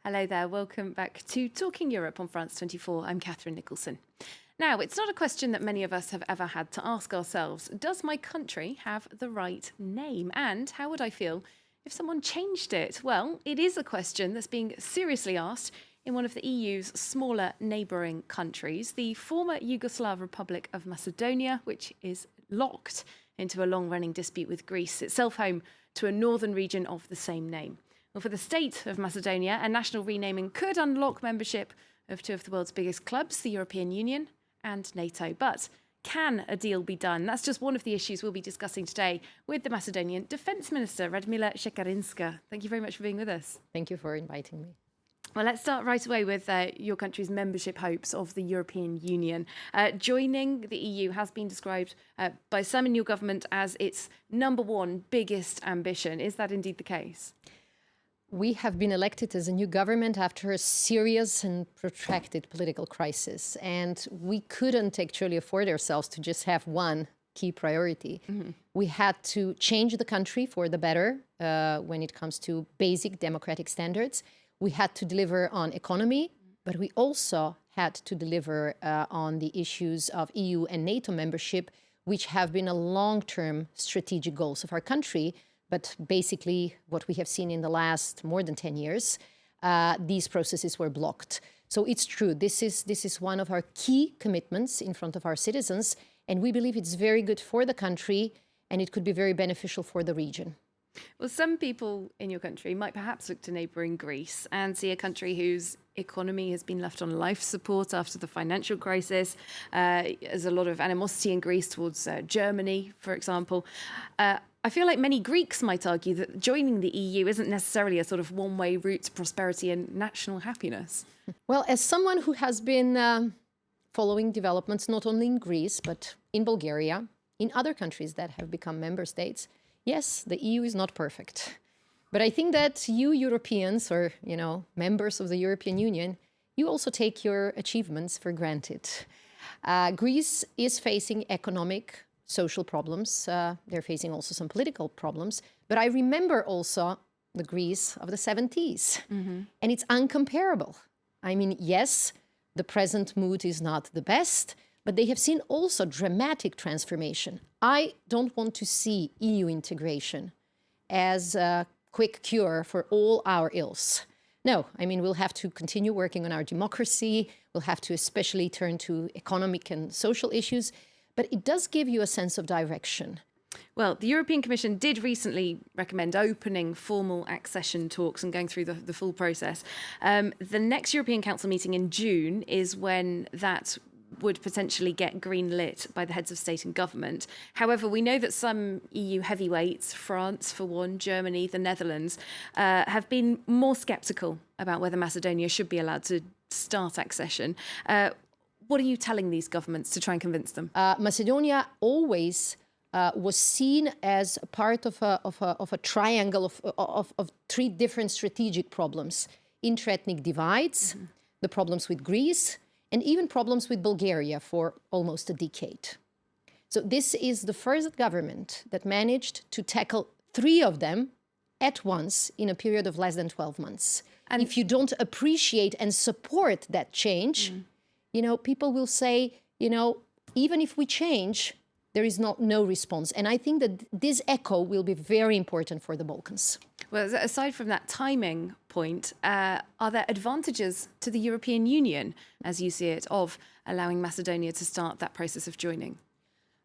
Hello there, welcome back to Talking Europe on France 24. I'm Catherine Nicholson. Now, it's not a question that many of us have ever had to ask ourselves. Does my country have the right name? And how would I feel if someone changed it? Well, it is a question that's being seriously asked in one of the EU's smaller neighbouring countries, the former Yugoslav Republic of Macedonia, which is locked into a long-running dispute with Greece, itself home to a northern region of the same name. Well, for the state of Macedonia, a national renaming could unlock membership of two of the world's biggest clubs, the European Union and NATO. But can a deal be done? That's just one of the issues we'll be discussing today with the Macedonian Defence Minister, Radmila Shekarinska. Thank you very much for being with us. Thank you for inviting me. Well, let's start right away with your country's membership hopes of the European Union. Joining the EU has been described by some in your government as its number one biggest ambition. Is that indeed the case? We have been elected as a new government after a serious and protracted political crisis, and we couldn't actually afford ourselves to just have one key priority. We had to change the country for the better when it comes to basic democratic standards. We had to deliver on economy, but we also had to deliver on the issues of EU and NATO membership, which have been a long-term strategic goals of our country. But basically, what we have seen in the last more than 10 years, these processes were blocked. So it's true, this is one of our key commitments in front of our citizens, and we believe it's very good for the country, and it could be very beneficial for the region. Well, some people in your country might perhaps look to neighbouring Greece and see a country whose economy has been left on life support after the financial crisis. There's a lot of animosity in Greece towards Germany, for example. I feel like many Greeks might argue that joining the EU isn't necessarily a sort of one-way route to prosperity and national happiness. Well, as someone who has been following developments not only in Greece, but in Bulgaria, in other countries that have become member states, yes, the EU is not perfect. But I think that you Europeans, or, members of the European Union, you also take your achievements for granted. Greece is facing economic, social problems. They're facing also some political problems. But I remember also the Greece of the 70s. And it's uncomparable. I mean, yes, the present mood is not the best, but they have seen also dramatic transformation. I don't want to see EU integration as a quick cure for all our ills. No, I mean, we'll have to continue working on our democracy. We'll have to especially turn to economic and social issues. But it does give you a sense of direction. Well, the European Commission did recently recommend opening formal accession talks and going through the full process. The next European Council meeting in June is when that would potentially get green lit by the heads of state and government. However, we know that some EU heavyweights, France for one, Germany, the Netherlands, have been more sceptical about whether Macedonia should be allowed to start accession. What are you telling these governments to try and convince them? Macedonia always was seen as a part of a triangle of three different strategic problems: inter-ethnic divides, the problems with Greece, and even problems with Bulgaria for almost a decade. So this is the first government that managed to tackle three of them at once in a period of less than 12 months. And if you don't appreciate and support that change, people will say, even if we change, there is no response. And I think that this echo will be very important for the Balkans. Well, aside from that timing point, are there advantages to the European Union, as you see it, of allowing Macedonia to start that process of joining?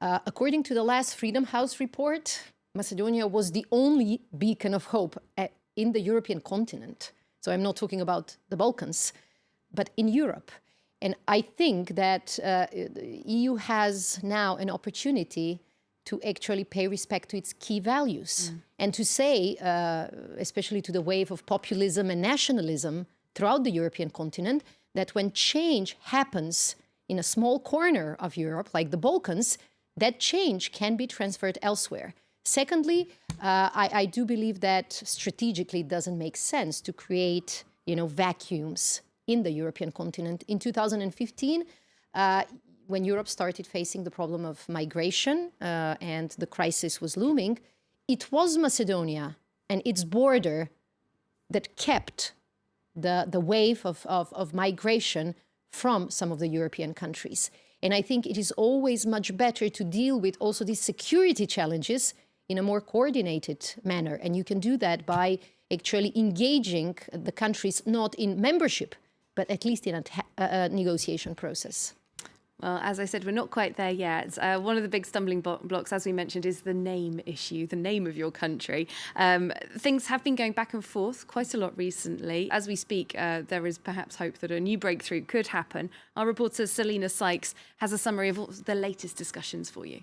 According to the last Freedom House report, Macedonia was the only beacon of hope in the European continent. So I'm not talking about the Balkans, but in Europe. And I think that the EU has now an opportunity to actually pay respect to its key values and to say, especially to the wave of populism and nationalism throughout the European continent, that when change happens in a small corner of Europe, like the Balkans, that change can be transferred elsewhere. Secondly, I do believe that strategically it doesn't make sense to create, vacuums in the European continent. In 2015, when Europe started facing the problem of migration and the crisis was looming, it was Macedonia and its border that kept the wave of migration from some of the European countries. And I think it is always much better to deal with also these security challenges in a more coordinated manner. And you can do that by actually engaging the countries not in membership, but at least in a negotiation process. Well, as I said, we're not quite there yet. One of the big stumbling blocks, as we mentioned, is the name issue, the name of your country. Things have been going back and forth quite a lot recently. As we speak, there is perhaps hope that a new breakthrough could happen. Our reporter, Selina Sykes, has a summary of all the latest discussions for you.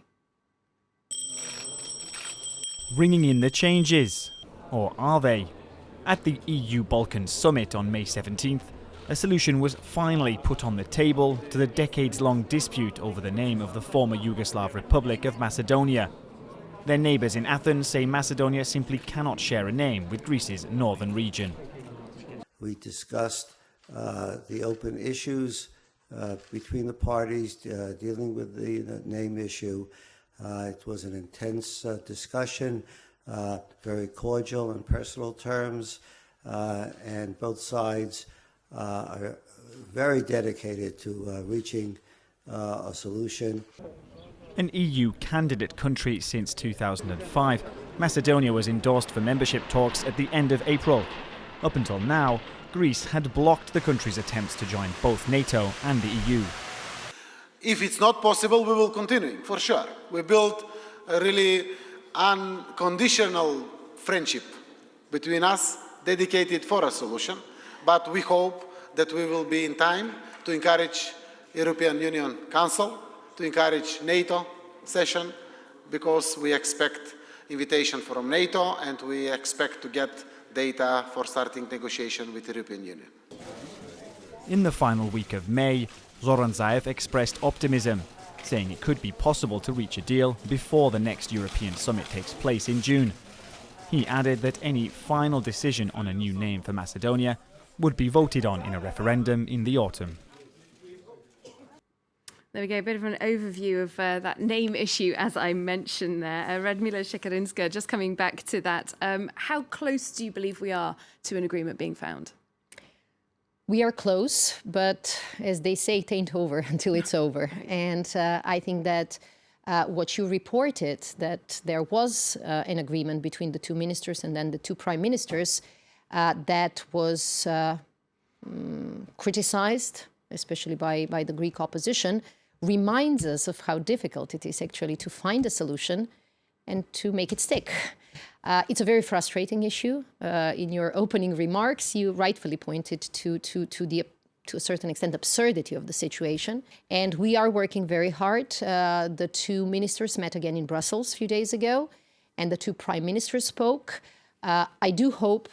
Bringing in the changes, or are they? At the EU Balkan Summit on May 17th, a solution was finally put on the table to the decades-long dispute over the name of the former Yugoslav Republic of Macedonia. Their neighbours in Athens say Macedonia simply cannot share a name with Greece's northern region. We discussed the open issues between the parties dealing with the name issue. It was an intense discussion, very cordial in personal terms, and both sides are very dedicated to reaching a solution. An EU candidate country since 2005, Macedonia was endorsed for membership talks at the end of April. Up until now, Greece had blocked the country's attempts to join both NATO and the EU. If it's not possible, we will continue, for sure. We built a really unconditional friendship between us, dedicated for a solution. But we hope that we will be in time to encourage European Union Council, to encourage NATO session, because we expect invitation from NATO and we expect to get data for starting negotiation with the European Union. In the final week of May, Zoran Zaev expressed optimism, saying it could be possible to reach a deal before the next European summit takes place in June. He added that any final decision on a new name for Macedonia would be voted on in a referendum in the autumn. There we go, a bit of an overview of that name issue, as I mentioned there. Radmila Shekarinska, just coming back to that. How close do you believe we are to an agreement being found? We are close, but as they say, it ain't over until it's over. And I think that what you reported, that there was an agreement between the two ministers and then the two prime ministers, that was criticized, especially by the Greek opposition, reminds us of how difficult it is actually to find a solution and to make it stick. It's a very frustrating issue. In your opening remarks, you rightfully pointed to a certain extent, absurdity of the situation. And we are working very hard. The two ministers met again in Brussels a few days ago, and the two prime ministers spoke. I do hope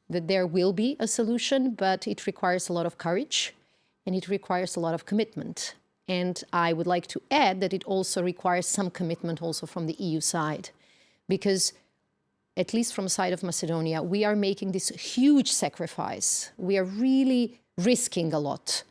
that there will be a solution, but it requires a lot of courage and it requires a lot of commitment. And I would like to add that it also requires some commitment also from the EU side, because at least from the side of Macedonia, we are making this huge sacrifice. We are really risking a lot,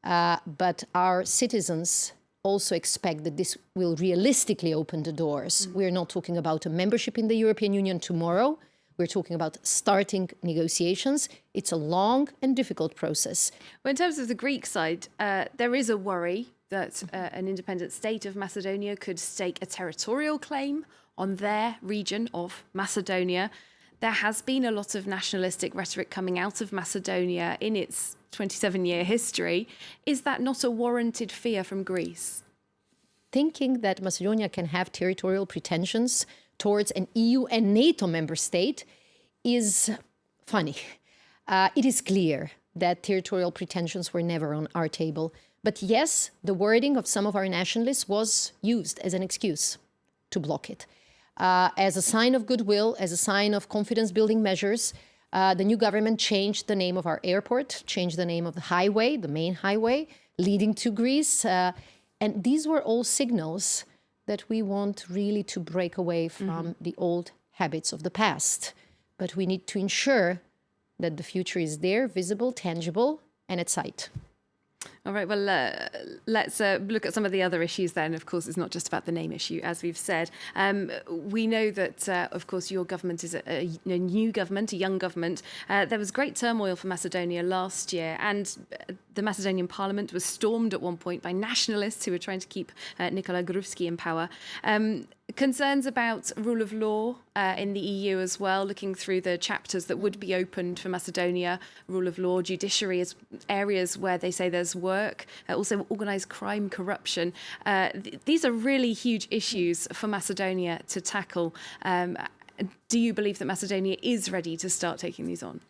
but our citizens also expect that this will realistically open the doors. We're not talking about a membership in the European Union tomorrow. We're talking about starting negotiations. It's a long and difficult process. Well, in terms of the Greek side, there is a worry that an independent state of Macedonia could stake a territorial claim on their region of Macedonia. There has been a lot of nationalistic rhetoric coming out of Macedonia in its 27-year history. Is that not a warranted fear from Greece? Thinking that Macedonia can have territorial pretensions towards an EU and NATO member state is funny. It is clear that territorial pretensions were never on our table. But yes, the wording of some of our nationalists was used as an excuse to block it. As a sign of goodwill, as a sign of confidence-building measures, the new government changed the name of our airport, changed the name of the highway, the main highway, leading to Greece. And these were all signals that we want really to break away from the old habits of the past. But we need to ensure that the future is there, visible, tangible, and at sight. All right, well, let's look at some of the other issues then. Of course, it's not just about the name issue, as we've said. We know that, of course, your government is a new government, a young government. There was great turmoil for Macedonia last year, and the Macedonian parliament was stormed at one point by nationalists who were trying to keep Nikola Gruevski in power. Concerns about rule of law in the EU as well, looking through the chapters that would be opened for Macedonia, rule of law, judiciary as areas where they say there's work, also organised crime, corruption. These are really huge issues for Macedonia to tackle. Do you believe that Macedonia is ready to start taking these on?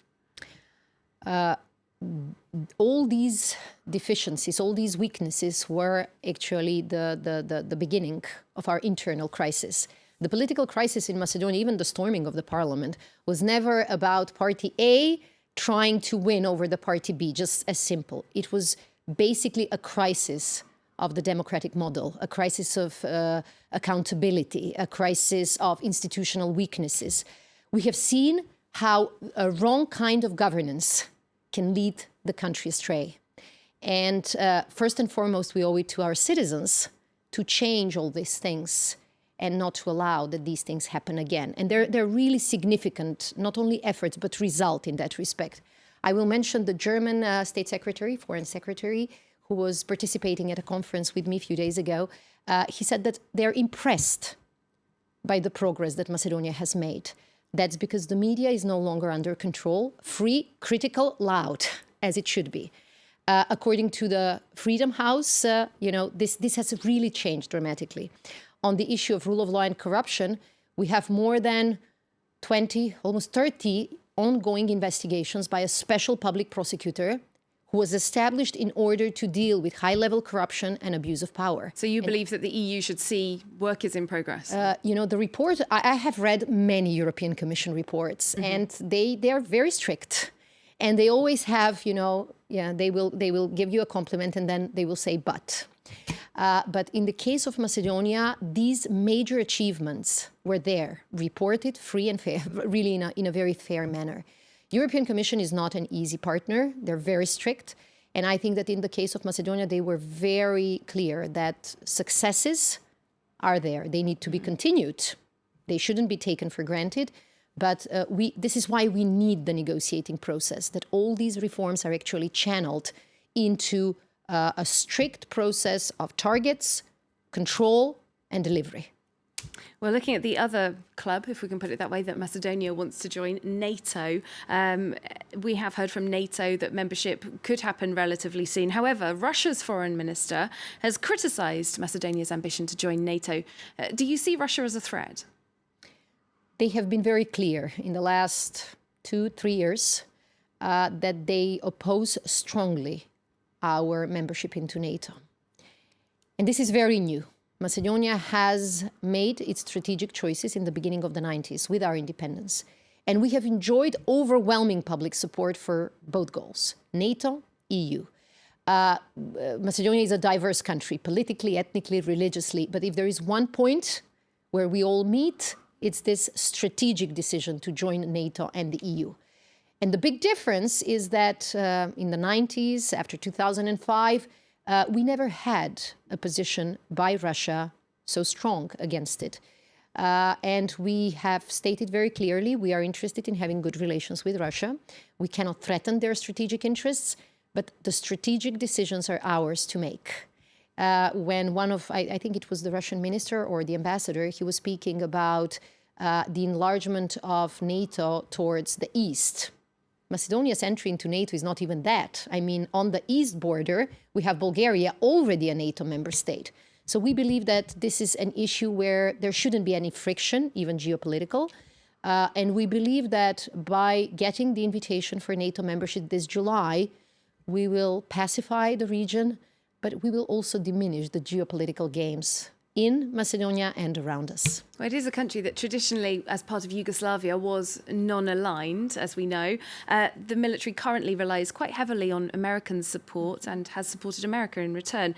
All these deficiencies, all these weaknesses were actually the beginning of our internal crisis. The political crisis in Macedonia, even the storming of the parliament, was never about party A trying to win over the party B, just as simple. It was basically a crisis of the democratic model, a crisis of accountability, a crisis of institutional weaknesses. We have seen how a wrong kind of governance can lead the country astray. And first and foremost, we owe it to our citizens to change all these things and not to allow that these things happen again. And they're really significant, not only efforts, but result in that respect. I will mention the German State Secretary, Foreign Secretary, who was participating at a conference with me a few days ago. He said that they're impressed by the progress that Macedonia has made. That's because the media is no longer under control, free, critical, loud, as it should be. According to the Freedom House, this has really changed dramatically. On the issue of rule of law and corruption, we have more than 20, almost 30 ongoing investigations by a special public prosecutor who was established in order to deal with high-level corruption and abuse of power. So you believe that the EU should see work is in progress? The report, I have read many European Commission reports, and they are very strict. And they always have, they will give you a compliment and then they will say, but. But in the case of Macedonia, these major achievements were there, reported free and fair, really in a very fair manner. European Commission is not an easy partner. They're very strict. And I think that in the case of Macedonia, they were very clear that successes are there. They need to be continued. They shouldn't be taken for granted. But this is why we need the negotiating process, that all these reforms are actually channeled into a strict process of targets, control, and delivery. Well, looking at the other club, if we can put it that way, that Macedonia wants to join NATO, we have heard from NATO that membership could happen relatively soon. However, Russia's foreign minister has criticised Macedonia's ambition to join NATO. Do you see Russia as a threat? They have been very clear in the last 2-3 years that they oppose strongly our membership into NATO. And this is very new. Macedonia has made its strategic choices in the beginning of the 90s with our independence. And we have enjoyed overwhelming public support for both goals, NATO, EU. Macedonia is a diverse country, politically, ethnically, religiously. But if there is one point where we all meet, it's this strategic decision to join NATO and the EU. And the big difference is that in the 90s, after 2005, we never had a position by Russia so strong against it. And we have stated very clearly we are interested in having good relations with Russia. We cannot threaten their strategic interests, but the strategic decisions are ours to make. When one of, I think it was the Russian minister or the ambassador, he was speaking about the enlargement of NATO towards the east. Macedonia's entry into NATO is not even that. I mean, on the east border, we have Bulgaria, already a NATO member state. So we believe that this is an issue where there shouldn't be any friction, even geopolitical. And we believe that by getting the invitation for NATO membership this July, we will pacify the region, but we will also diminish the geopolitical games in Macedonia and around us. Well, it is a country that traditionally, as part of Yugoslavia, was non-aligned, as we know. The military currently relies quite heavily on American support and has supported America in return.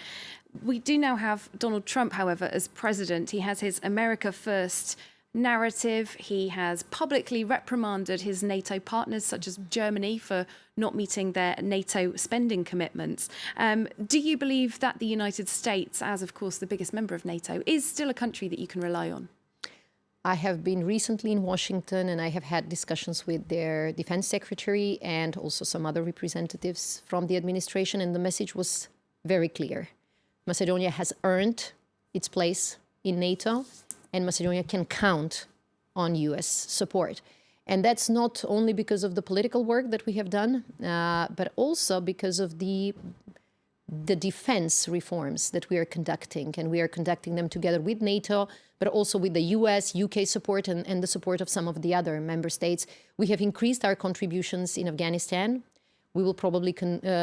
We do now have Donald Trump, however, as president. He has his America First narrative. He has publicly reprimanded his NATO partners, such as Germany, for not meeting their NATO spending commitments. Do you believe that the United States, as of course the biggest member of NATO, is still a country that you can rely on? I have been recently in Washington and I have had discussions with their defense secretary and also some other representatives from the administration, and the message was very clear. Macedonia has earned its place in NATO, and Macedonia can count on US support. And that's not only because of the political work that we have done, but also because of the defense reforms that we are conducting. And we are conducting them together with NATO, but also with the US, UK support, and the support of some of the other member states. We have increased our contributions in Afghanistan. We will probably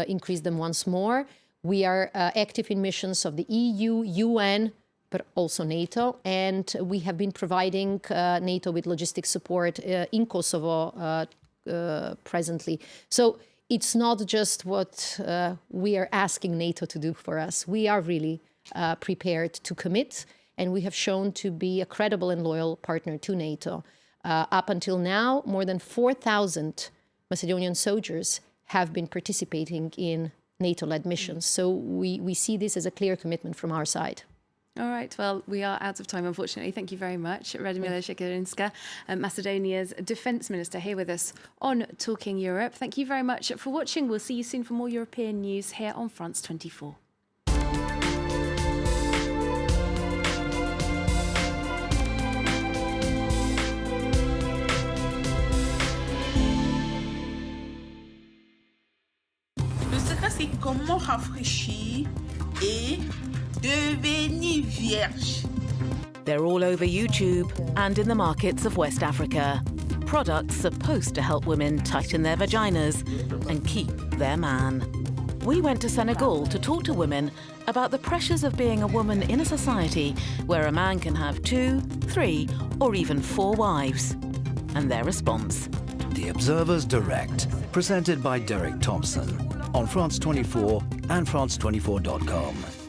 increase them once more. We are active in missions of the EU, UN, but also NATO. And we have been providing NATO with logistic support in Kosovo presently. So it's not just what we are asking NATO to do for us. We are really prepared to commit, and we have shown to be a credible and loyal partner to NATO. Up until now, more than 4,000 Macedonian soldiers have been participating in NATO-led missions. So we see this as a clear commitment from our side. All right, well, we are out of time, unfortunately. Thank you very much. Radmila Shekerinska, Macedonia's defence minister, here with us on Talking Europe. Thank you very much for watching. We'll see you soon for more European news here on France 24. Le secret, c'est comment rafraîchir et devenir vierge. They're all over YouTube and in the markets of West Africa. Products supposed to help women tighten their vaginas and keep their man. We went to Senegal to talk to women about the pressures of being a woman in a society where a man can have 2, 3, or even 4 wives. And their response. The Observer's Direct, presented by Derek Thompson on France 24 and France24.com.